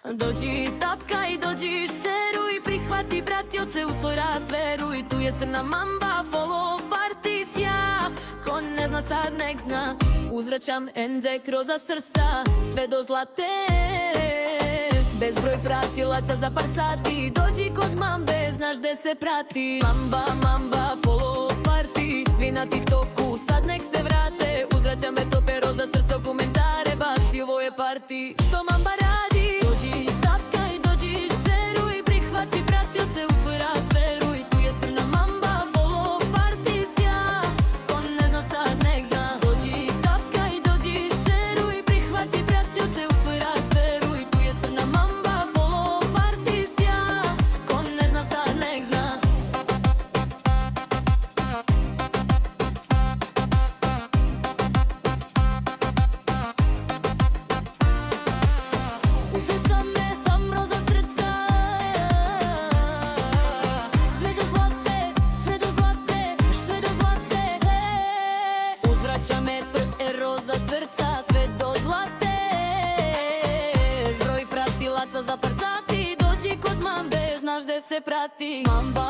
Dođi tapkaj, dođi šeruj, prihvati pratioce u svoj rast, veruj. Tu je crna mamba, follow party sjaj. Ko ne zna sad nek zna, uzvraćam enze kroz srca, sve do zlate. Bezbroj pratilaca za par sati, dođi kod mambe, znaš gde se prati. Mamba, mamba, follow party, svi na TikToku sad nek se vrate. Uzvraćam betope, roza srca u komentare, baci ovo je party. Što mamba radi? Dođi tapkaj, dođi šeruj, prihvati pratioce u svoj rast, veruj. Tu je crna mamba, follow party sjaj. Ko ne zna sad nek zna. Dođi tapkaj, dođi šeruj, prihvati pratioce u svoj rast, veruj. Tu je crna mamba, follow party sjaj. Ko ne zna sad nek zna. Uzvraća me tam roza srca, sve do zlate, sve do zlate, sve do zlate. Uzvraća me roza srca, sve do zlate. Zbroj pratilaca za par sati, dođi kod mambe, znaš gde se prati. Mamba,